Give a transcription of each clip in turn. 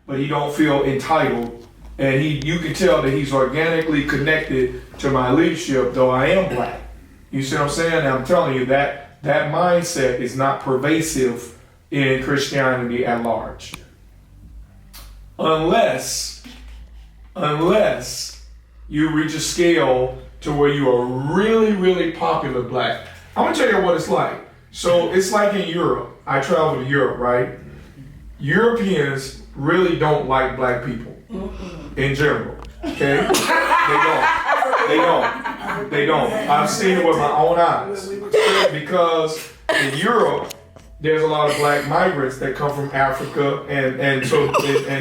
but he don't feel entitled. And you can tell that he's organically connected to my leadership, though I am black. You see what I'm saying? And I'm telling you that mindset is not pervasive in Christianity at large. Unless you reach a scale to where you are really, really popular black. I'm gonna tell you what it's like. So it's like in Europe. I travel to Europe, right? Europeans really don't like black people in general. Okay? They don't. I've seen it with my own eyes. Because in Europe, there's a lot of black migrants that come from Africa, and in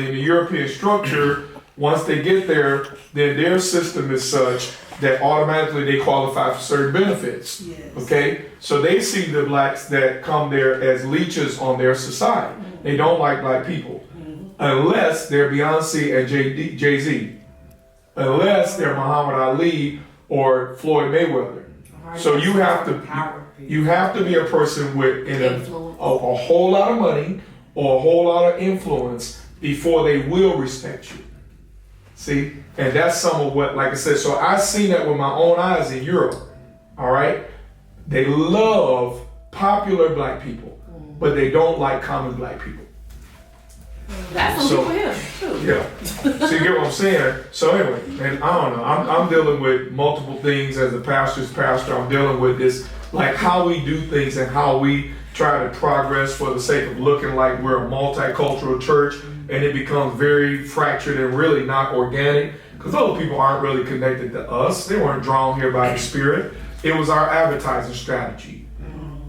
the European structure, once they get there, then their system is such that automatically they qualify for certain benefits. Yes. Okay? So they see the blacks that come there as leeches on their society. Mm-hmm. They don't like black people. Mm-hmm. Unless they're Beyonce and Jay-Z. Unless they're Muhammad Ali or Floyd Mayweather. So you have to be a person with a whole lot of money or a whole lot of influence before they will respect you. See? And that's some of what, like I said, so I've seen that with my own eyes in Europe. All right? They love popular black people, but they don't like common black people. That's some people here, too. Yeah. So you get what I'm saying? So anyway, and I don't know. I'm dealing with multiple things as a pastor's pastor. I'm dealing with this, like how we do things and how we try to progress for the sake of looking like we're a multicultural church, and it becomes very fractured and really not organic because other people aren't really connected to us. They weren't drawn here by the Spirit. It was our advertising strategy.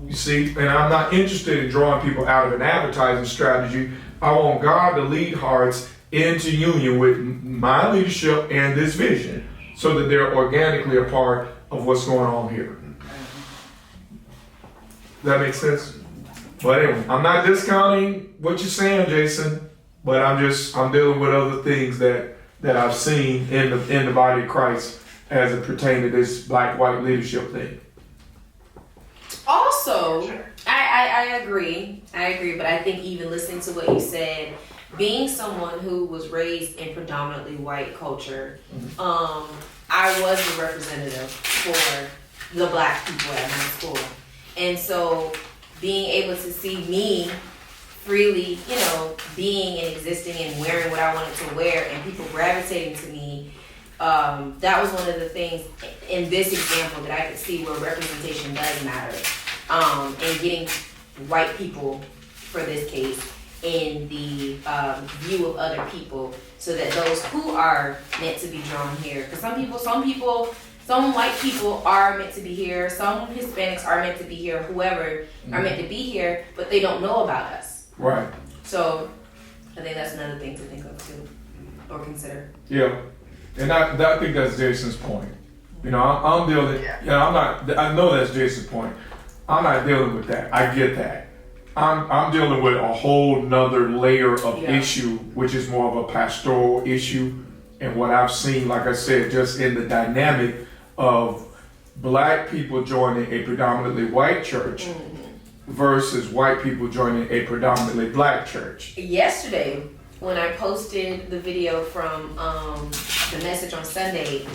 You see? And I'm not interested in drawing people out of an advertising strategy. I want God to lead hearts into union with my leadership and this vision so that they're organically a part of what's going on here. That makes sense? But anyway, I'm not discounting what you're saying, Jason, but I'm dealing with other things that I've seen in the body of Christ as it pertains to this black-white leadership thing. Also, I agree, but I think even listening to what you said, being someone who was raised in predominantly white culture, I was the representative for the black people at my school. And so being able to see me freely, being and existing and wearing what I wanted to wear and people gravitating to me, that was one of the things in this example that I could see where representation does matter. And getting white people, for this case, in the view of other people so that those who are meant to be drawn here, because some white people are meant to be here, some Hispanics are meant to be here, whoever are meant to be here, but they don't know about us. Right. So I think that's another thing to think of too, or consider. Yeah, and I think that's Jason's point. I'm dealing. I know that's Jason's point. I'm not dealing with that. I get that. I'm dealing with a whole nother layer of issue, which is more of a pastoral issue, and what I've seen, like I said, just in the dynamic of black people joining a predominantly white church versus white people joining a predominantly black church. Yesterday, when I posted the video from the message on Sunday,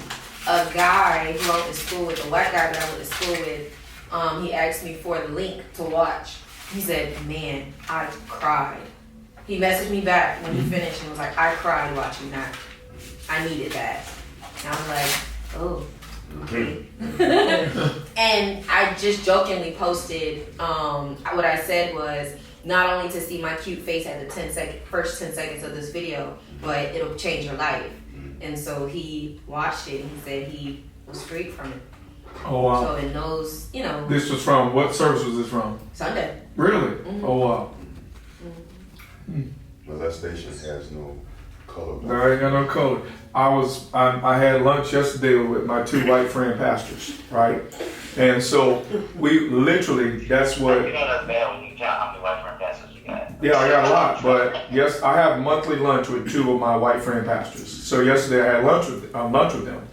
a guy who I went to school with, a white guy that I went to school with, he asked me for the link to watch. He said, man, I cried. He messaged me back when he finished and was like, I cried watching that. I needed that. And I was like, oh, okay. And I just jokingly posted, what I said was, not only to see my cute face at the first 10 seconds of this video, but it'll change your life. And so he watched it and he said he was freed from it. Oh, wow. So in those, This was from, what service was this from? Sunday. Really? Mm-hmm. Oh, wow. Well, that station has no color. There ain't got no color. I had lunch yesterday with my two white friend pastors, right? And so we literally, that's what. That's bad when you count how many white friend pastors you got. Yeah, I got a lot, but yes, I have monthly lunch with two of my white friend pastors. So yesterday I had lunch with them.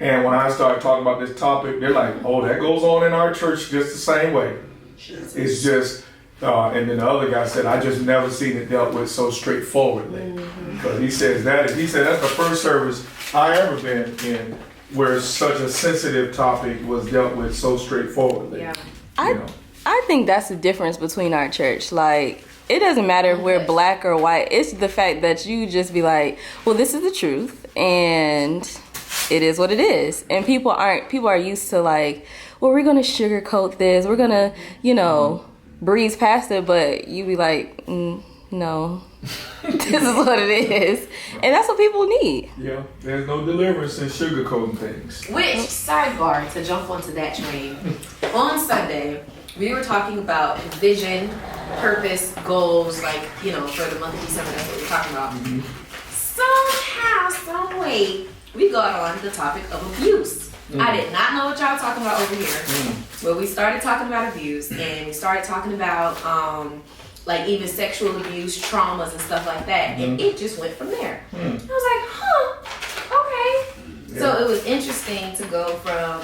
And when I started talking about this topic, they're like, oh, that goes on in our church just the same way. It's just, And then the other guy said, I just never seen it dealt with so straightforwardly. Because he said that's the first service I ever been in where such a sensitive topic was dealt with so straightforwardly. Yeah. I think that's the difference between our church. Like, it doesn't matter if we're black or white. It's the fact that you just be like, well, this is the truth, and it is what it is. And people are used to like, well, we're gonna sugarcoat this. We're gonna, breeze past it. But you be like, no, this is what it is, and that's what people need. Yeah, there's no deliverance in sugarcoating things. Which, sidebar, to jump onto that train, on Sunday, we were talking about vision, purpose, goals, like, for the month of December, that's what we're talking about. Somehow, some way, we got on the topic of abuse. I did not know what y'all were talking about over here, but we started talking about abuse, and we started talking about, like, even sexual abuse, traumas, and stuff like that, and it just went from there. I was like, okay. Yeah. So it was interesting to go from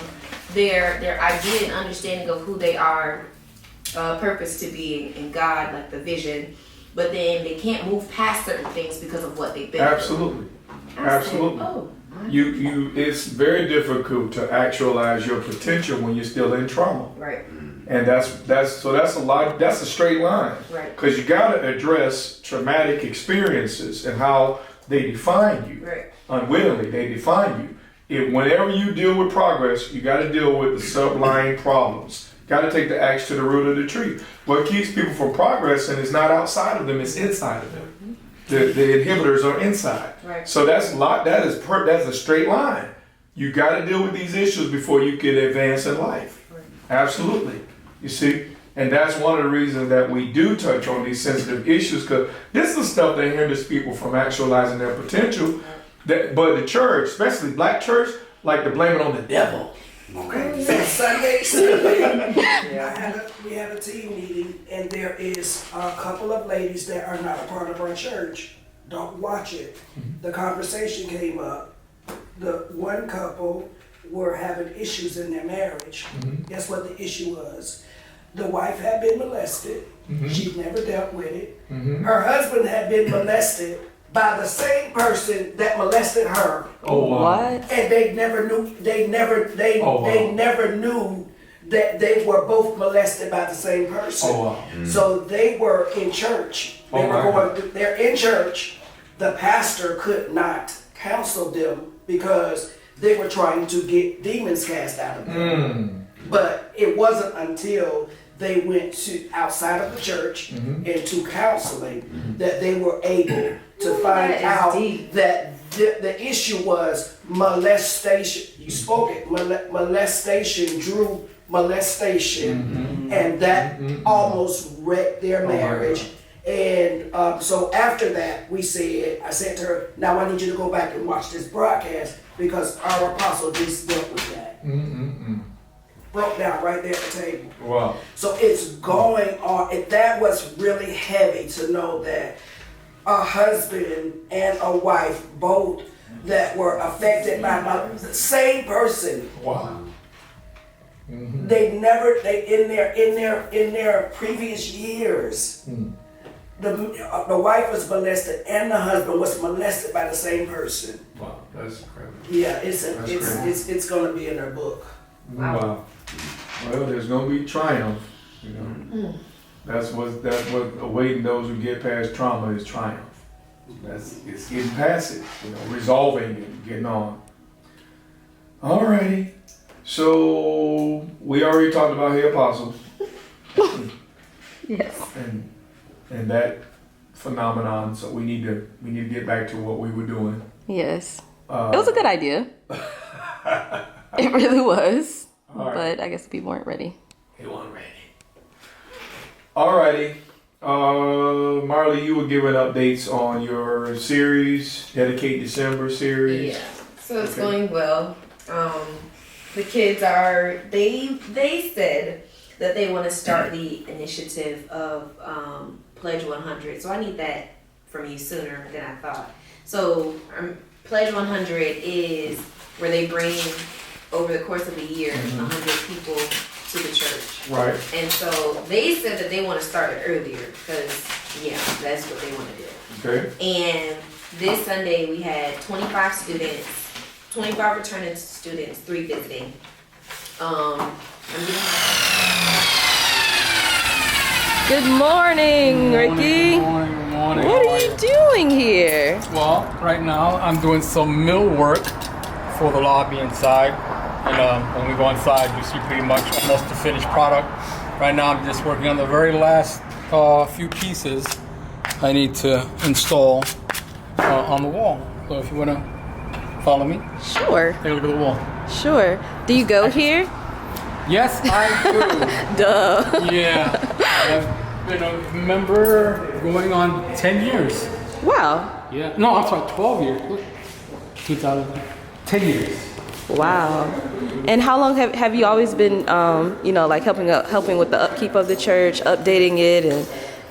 their idea and understanding of who they are, purpose to being in God, like the vision, but then they can't move past certain things because of what they've been Absolutely. through. Absolutely. You it's very difficult to actualize your potential when you're still in trauma. Right. And that's a straight line. Right. Because you gotta address traumatic experiences and how they define you. Right. Unwittingly, they define you. Whenever you deal with progress, you got to deal with the sublying problems. Got to take the axe to the root of the tree. What keeps people from progressing is not outside of them; it's inside of them. The inhibitors are inside. Right. So that's a straight line. You got to deal with these issues before you can advance in life. Right. Absolutely. You see, and that's one of the reasons that we do touch on these sensitive issues, because this is the stuff that hinders people from actualizing their potential. But the church, especially black church, like to blame it on the devil. Okay, so Sunday, we had a team meeting, and there is a couple of ladies that are not a part of our church. Don't watch it. The conversation came up. The one couple were having issues in their marriage. Guess what the issue was? The wife had been molested. She never dealt with it. Her husband had been molested by the same person that molested her. Oh, wow. What? And they never knew they never knew that they were both molested by the same person. Oh, wow. So they were in church. They're in church. The pastor could not counsel them because they were trying to get demons cast out of them. But it wasn't until they went to outside of the church into counseling that they were able to find out that the issue was molestation. You spoke it. Molestation drew molestation, and that almost wrecked their marriage. And so after that, I said to her, now I need you to go back and watch this broadcast because our apostle just dealt with that. Broke down right there at the table. Wow. So it's going on. And that was really heavy to know that a husband and a wife, both that were affected by the same person. Wow. They in their previous years, the wife was molested and the husband was molested by the same person. Wow, that's incredible. Yeah, it's gonna be in their book. Wow. Well, there's gonna be triumph, That's what awaiting those who get past trauma is triumph. It's getting past it, resolving it, getting on. Alrighty. So we already talked about the apostles. Yes. And that phenomenon. So we need to get back to what we were doing. Yes. It was a good idea. It really was. Right. But I guess people weren't ready. They weren't ready. Alrighty. Marley, you were giving updates on your series, Dedicate December series. Yeah. So it's going well. The kids they said that they want to start the initiative of Pledge 100. So I need that from you sooner than I thought. So Pledge 100 is where they bring over the course of a year 100 people to the church. Right. And so they said that they want to start it earlier because, yeah, that's what they want to do. Okay. And this Sunday we had 25 students, 25 returning students, 3 visiting. Good morning, Ricky. Good morning. What are you doing here? Well, right now I'm doing some mill work for the lobby inside. And when we go inside, you see pretty much almost the finished product. Right now I'm just working on the very last few pieces I need to install on the wall. So if you want to follow me, Sure, take a look at the wall. sure. Do you go here? Yes, I do. Duh. Yeah. I've been a member going on 10 years. Wow. Yeah. No, I'm sorry, 12 years. Look, 10 years. Wow. And how long have you always been, like helping with the upkeep of the church, updating it, and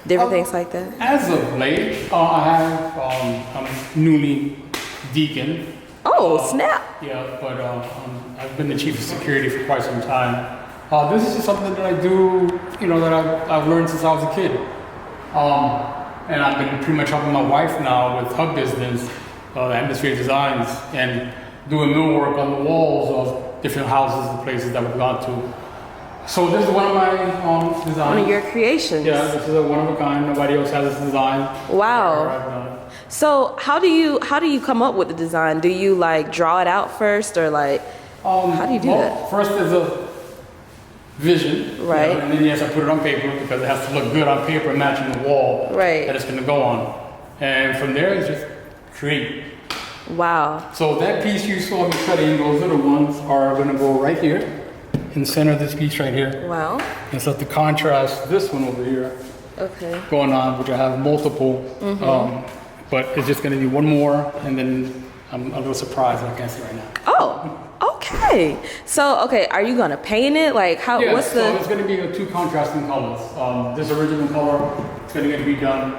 different things like that? As of late, I'm newly deacon. Oh, snap. Yeah, but I've been the chief of security for quite some time. This is just something that I do, that I've learned since I was a kid. And I've been pretty much helping my wife now with her business, the Atmosphere Designs, and doing mill work on the walls of different houses and places that we've gone to. So this is one of my designs. One of your creations. Yeah, this is a one of a kind. Nobody else has this design. Wow. So how do you come up with the design? Do you like draw it out first, or like how do you do that? First there's a vision, Right. and then you have to put it on paper because it has to look good on paper, matching the wall Right. that it's going to go on. And from there, it's just create. Wow. So that piece you saw me cutting, those little ones are going to go right here in the center of this piece right here. Wow. And so to contrast this one over here Okay. going on, which I have multiple, but it's just going to be one more, and then I'm a little surprised I can't see right now. Oh. Okay. So are you gonna paint it? Like how? Yeah, What's so the? it's going to be the 2 contrasting colors. This original color is going to be done,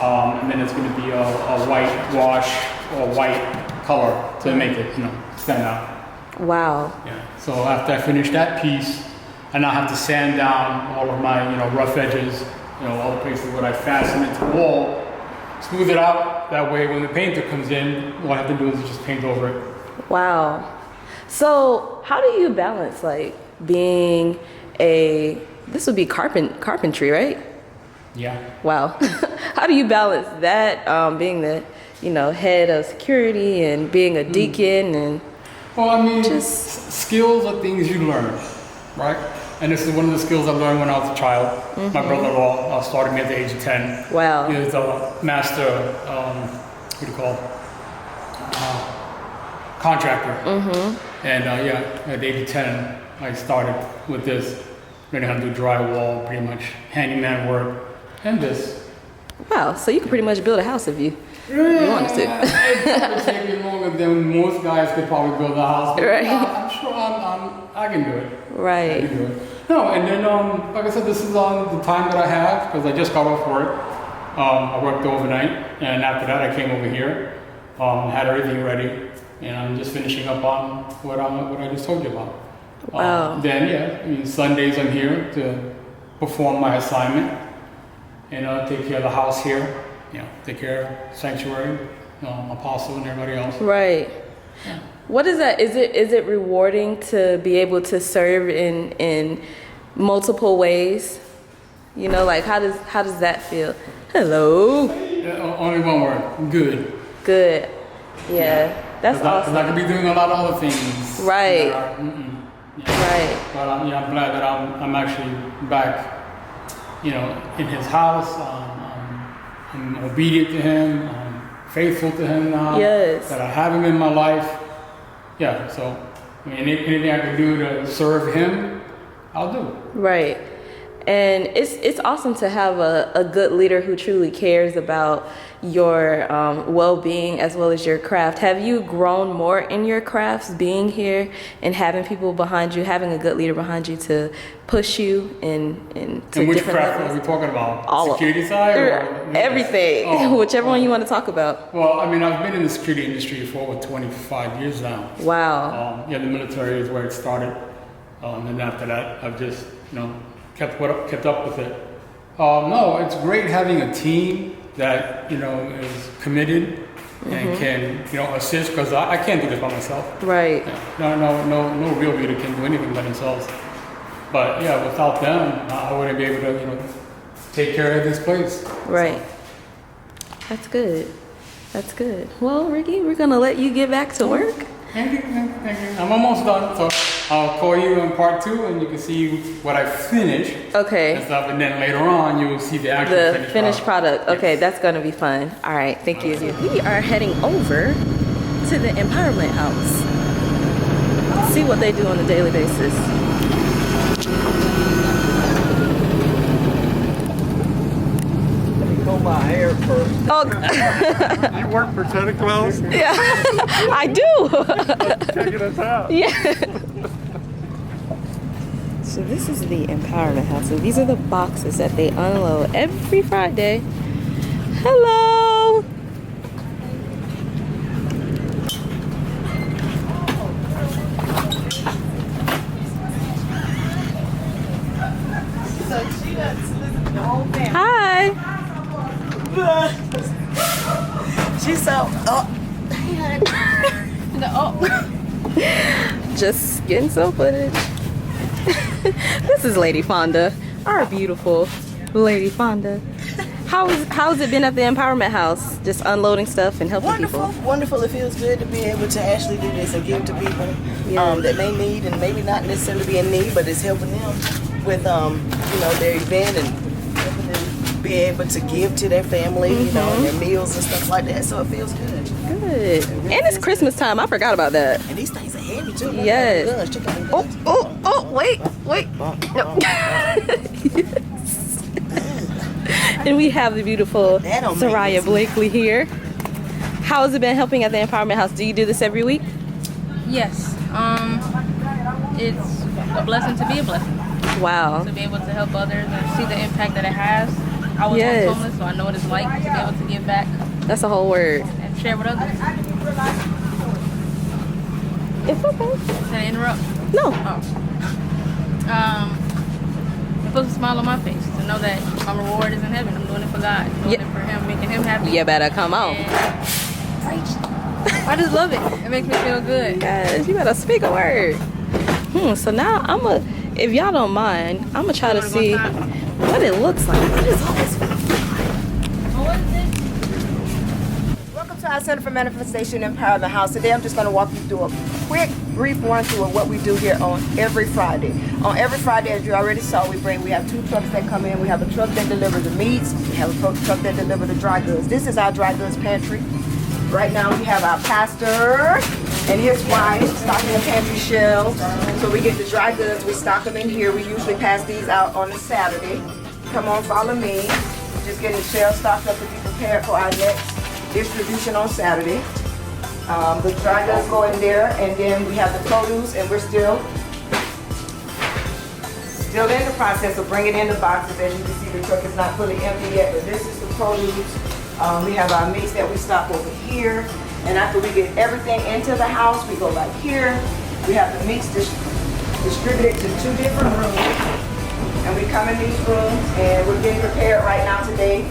and then it's going to be a white wash or white color to make it, stand out. Wow. Yeah. So after I finish that piece, I now have to sand down all of my, rough edges, all the places where I fasten it to the wall, smooth it out. That way, when the painter comes in, all I have to do is just paint over it. Wow. So how do you balance like being this would be carpentry, right? Yeah. Wow. How do you balance that, being the, head of security and being a deacon and Well, I mean, Just- skills are things you learn, right? And this is one of the skills I learned when I was a child. My brother-in-law started me at the age of 10. Wow. He was a master, contractor. And at the age of 10, I started with this, learning how to do drywall, pretty much handyman work, and this. wow, so you could pretty much build a house if you wanted to. It would take me longer than most guys could probably build a house. But Right. I'm sure I can do it. I Right. can do it. No, and then like I said, this is the time that I have because I just got off work. I worked overnight, and after that I came over here, had everything ready, and I'm just finishing up on what I just told you about. Wow. Then Sundays I'm here to perform my assignment and take care of the house here. Take care of sanctuary, apostle, and everybody else. Right. What is that? Is it rewarding to be able to serve in multiple ways? Like how does that feel? Hello. Only one word. Good. Good. Yeah. That's 'Cause awesome. I could be doing a lot of other things. Right. that are, Right. But I'm glad that I'm actually back, in his house. I'm obedient to him. I'm faithful to him now. Yes. That I have him in my life. Yeah. So, anything I can do to serve him, I'll do. Right. And it's awesome to have a good leader who truly cares about your well-being as well as your craft. Have you grown more in your crafts being here and having people behind you, having a good leader behind you to push you in to And which different craft are levels? we talking about? All of Security side? Or, everything, Oh, whichever one you want to talk about. Well, I've been in the security industry for over 25 years now. Wow. The military is where it started. And after that, I've just, kept up with it. No, it's great having a team that, is committed and can, assist, because I can't do this by myself. Right. No real leader can do anything by themselves. But yeah, without them, I wouldn't be able to, take care of this place. Right. That's good. That's good. Well, Ricky, we're gonna let you get back to work. Thank you. I'm almost done, so I'll call you in part 2, and you can see what I finished. Okay. And stuff, and then later on, you will see the actual finished product. Okay, that's gonna be fun. All right, thank you. We are heading over to the Empowerment House. See what they do on a daily basis. My hair first. Oh, You work for Santa Claus? yeah, I do. Checking us out. Yeah. So this is the Empowerment House, and these are the boxes that they unload every Friday. Hello. Hi. She's so, Just getting some footage. This is Lady Fonda, our beautiful Lady Fonda. How's it been at the Empowerment House? Just unloading stuff and helping people. Wonderful. It feels good to be able to actually do this and give to people that may need and maybe not necessarily be in need, but it's helping them with their event and helping them be able to give to their family, and their meals and stuff like that. So it feels good. Good. And it's Christmas time. I forgot about that. And these things are heavy too. Yes. Oh, wait. No. And we have the beautiful Soraya Blakely here. How has it been helping at the Empowerment House? Do you do this every week? Yes. It's a blessing to be a blessing. Wow. To be able to help others and see the impact that it has. I was once homeless, so I know what it's like to be able to give back. That's a whole word. And share with others. It's okay. Did I interrupt? No. It puts a smile on my face to know that my reward is in heaven. I'm doing it for God. I'm doing it for Him, making Him happy. You better come on. I just love it. It makes me feel good. Yes, you better speak a word. So now if y'all don't mind, I'm gonna try to see what it looks like. What is all this? Welcome to our Center for Manifestation Empowerment House. Today I'm just going to walk you through a quick, brief run-through of what we do here on every Friday. On every Friday, as you already saw, we have 2 trucks that come in. We have a truck that delivers the meats. We have a truck that delivers the dry goods. This is our dry goods pantry. Right now we have our pastor and his wife stocking the pantry shelves. So we get the dry goods, we stock them in here. We usually pass these out on a Saturday. Come on, follow me. Just getting the shelves stocked up to be prepared for our next distribution on Saturday. The dry goods go in there, and then we have the produce, and we're still in the process of bringing in the boxes. As you can see, the truck is not fully empty yet, but this is the produce. We have our meats that we stock over here, and after we get everything into the house, we go back here. We have the meats distributed to 2 different rooms, and we come in these rooms, and we're getting prepared right now today.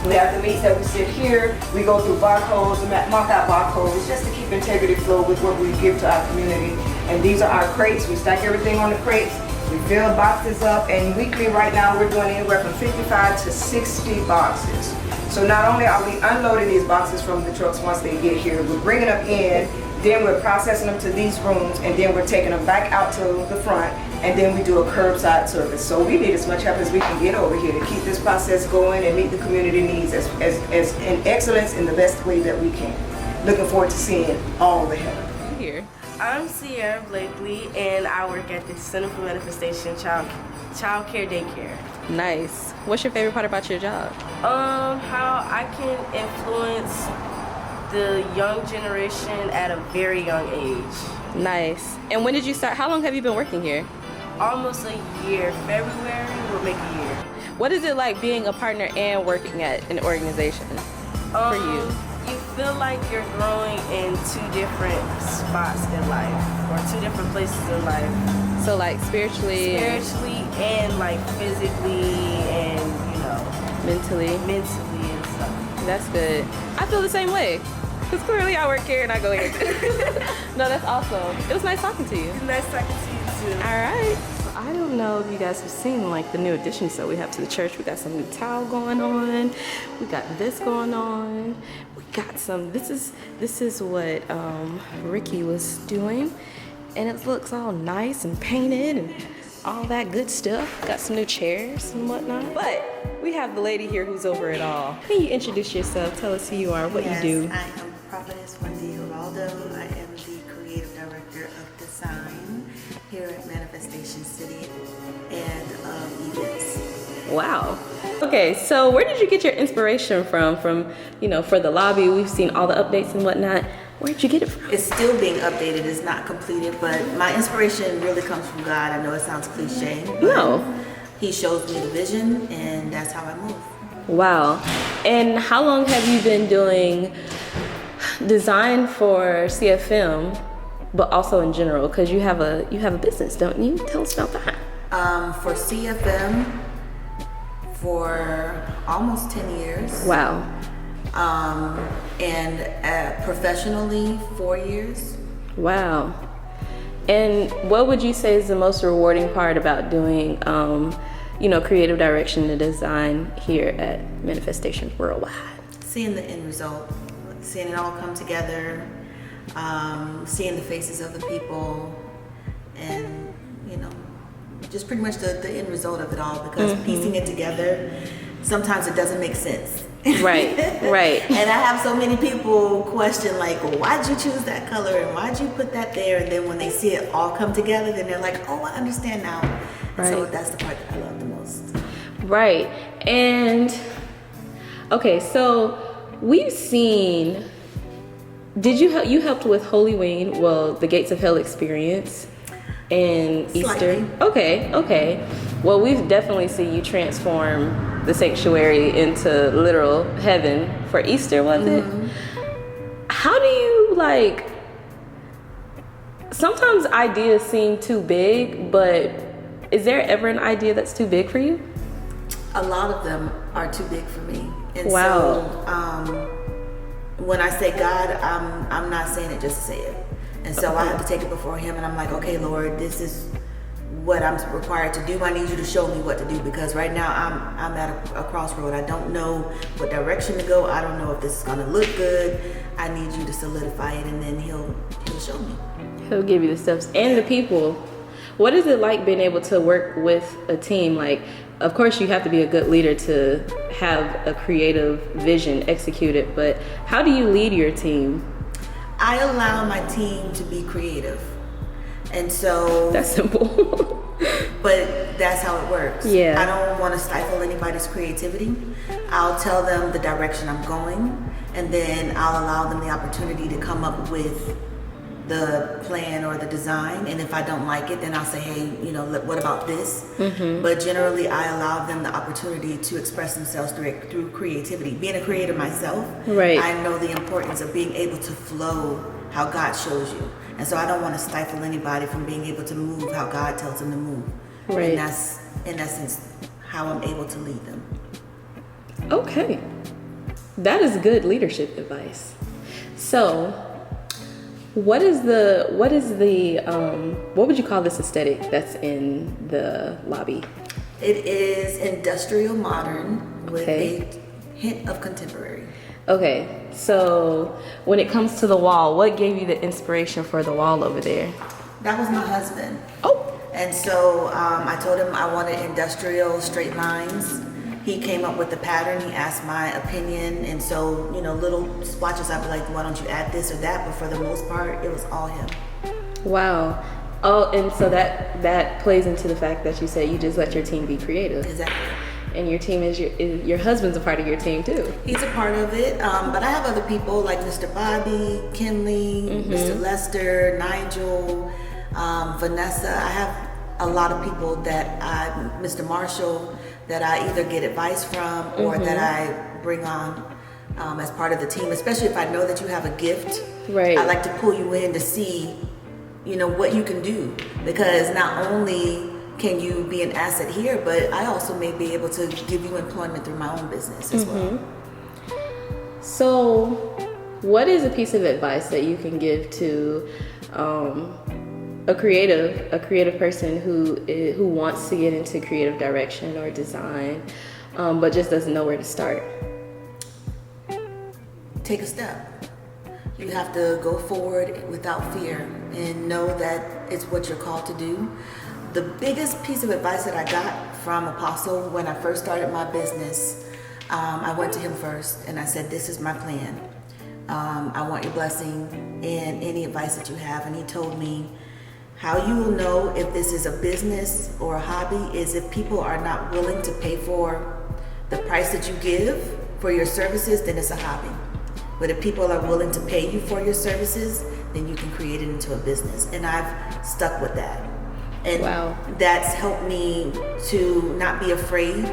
We have the meats that we sit here. We go through barcodes and mark out barcodes just to keep integrity flow with what we give to our community. And these are our crates. We stack everything on the crates. We fill boxes up, and weekly right now we're doing anywhere from 55 to 60 boxes. So not only are we unloading these boxes from the trucks once they get here, we're bringing them in, then we're processing them to these rooms, and then we're taking them back out to the front, and then we do a curbside service. So we need as much help as we can get over here to keep this process going and meet the community needs as in excellence in the best way that we can. Looking forward to seeing all the help. Here. I'm Sierra Blakely, and I work at the Center for Manifestation Child Care Daycare. Nice. What's your favorite part about your job? How I can influence the young generation at a very young age. Nice. And when did you start? How long have you been working here? Almost a year. February will make a year. What is it like being a partner and working at an organization for you? You feel like you're growing in two different spots in life, or two different places in life. So like spiritually And like physically and, you know, mentally and stuff. That's good. I feel the same way. Because clearly I work here and I go here. No, that's awesome. It was nice talking to you. Nice talking to you too. All right. I don't know if you guys have seen like the new additions that we have to the church. We got some new tile going on. We got this going on. We got some, this is what Ricky was doing. And it looks all nice and painted and all that good stuff. Got some new chairs and whatnot. But we have the lady here who's over it all. Can you introduce yourself? Tell us who you are, what you do. I am Providence Oraldo. I am the creative director of design here at Manifestation City and events. Wow. Okay, so where did you get your inspiration from? You know, for the lobby, we've seen all the updates and whatnot. Where did you get it from? It's still being updated, it's not completed, but my inspiration really comes from God. I know it sounds cliche, but No. He shows me the vision and that's how I move. Wow. And how long have you been doing design for CFM, but also in general? Because you have a business, don't you? Tell us about that. For CFM, for almost 10 years. Wow. And professionally, 4 years. Wow. And what would you say is the most rewarding part about doing, you know, creative direction and design here at Manifestation Worldwide? Seeing the end result, seeing it all come together, seeing the faces of the people, and, you know, just pretty much the end result of it all, because piecing it together, sometimes it doesn't make sense. Right, right. And I have so many people question, like, well, why'd you choose that color and why'd you put that there? And then when they see it all come together, then they're like, oh, I understand now. Right. So that's the part that I love the most. Right. And okay, so we've seen, you helped with Holy Wing, well, the Gates of Hell experience and Easter. Okay. Well, we've definitely seen you transform the sanctuary into literal heaven for Easter, was it? How do you, like, sometimes ideas seem too big, but is there ever an idea that's too big for you? A lot of them are too big for me. And wow. So when I say God, I'm not saying it just to say it. And so I have to take it before him and I'm like, okay, Lord, this is what I'm required to do. I need you to show me what to do, because right now I'm at a crossroad. I don't know what direction to go. I don't know if this is gonna look good. I need you to solidify it, and then he'll show me. He'll give you the steps and the people. What is it like being able to work with a team? Like, of course you have to be a good leader to have a creative vision executed, but how do you lead your team? I allow my team to be creative. And so that's simple. But that's how it works. Yeah. I don't want to stifle anybody's creativity. I'll tell them the direction I'm going, and then I'll allow them the opportunity to come up with the plan or the design. And if I don't like it, then I'll say, hey, you know, what about this? But generally I allow them the opportunity to express themselves through creativity. Being a creator myself, right. I know the importance of being able to flow how God shows you. And so I don't want to stifle anybody from being able to move how God tells them to move. Right. And that's, in essence, how I'm able to lead them. Okay. That is good leadership advice. So, what would you call this aesthetic that's in the lobby? It is industrial modern with a hint of contemporary. Okay, so when it comes to the wall, what gave you the inspiration for the wall over there? That was my husband. Oh. And so I told him I wanted industrial straight lines. He came up with the pattern. He asked my opinion. And so, you know, little splotches, I'd be like, why don't you add this or that? But for the most part, it was all him. Wow. Oh, and so that plays into the fact that you said you just let your team be creative. Exactly. And your team is your husband's a part of your team too. He's a part of it, but I have other people like Mr. Bobby, Kinley, Mr. Lester, Nigel, Vanessa. I have a lot of people that Mr. Marshall, that I either get advice from or that I bring on as part of the team, especially if I know that you have a gift. Right. I like to pull you in to see, what you can do, because not only can you be an asset here, but I also may be able to give you employment through my own business as well. So, what is a piece of advice that you can give to a creative person who wants to get into creative direction or design, but just doesn't know where to start? Take a step. You have to go forward without fear and know that it's what you're called to do. The biggest piece of advice that I got from Apostle when I first started my business, I went to him first and I said, this is my plan. I want your blessing and any advice that you have. And he told me, how you will know if this is a business or a hobby is if people are not willing to pay for the price that you give for your services, then it's a hobby. But if people are willing to pay you for your services, then you can create it into a business. And I've stuck with that. And that's helped me to not be afraid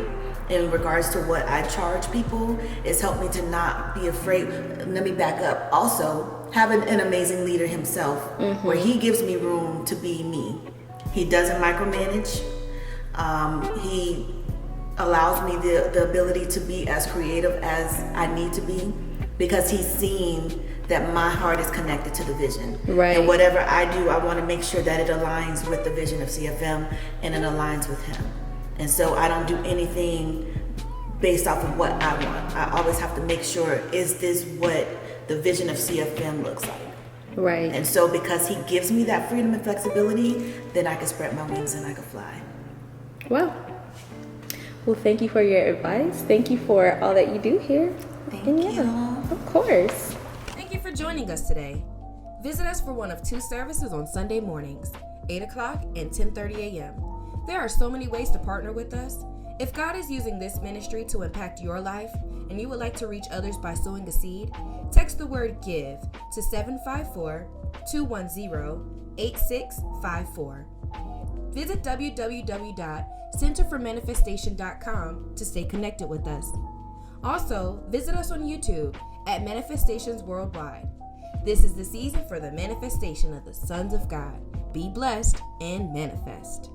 in regards to what I charge people. It's helped me to not be afraid. Let me back up. Also, having an amazing leader himself, where he gives me room to be me. He doesn't micromanage. He allows me the ability to be as creative as I need to be, because he's seen that my heart is connected to the vision. Right. And whatever I do, I want to make sure that it aligns with the vision of CFM and it aligns with him. And so I don't do anything based off of what I want. I always have to make sure, is this what the vision of CFM looks like? Right. And so because he gives me that freedom and flexibility, then I can spread my wings and I can fly. Well, thank you for your advice. Thank you for all that you do here. Thank you. Of course. Thank you for joining us today. Visit us for one of 2 services on Sunday mornings, 8 o'clock and 10:30 a.m. There are so many ways to partner with us. If God is using this ministry to impact your life and you would like to reach others by sowing a seed, text the word GIVE to 754-210-8654. Visit www.centerformanifestation.com to stay connected with us. Also, visit us on YouTube at Manifestations Worldwide. This is the season for the manifestation of the sons of God. Be blessed and manifest.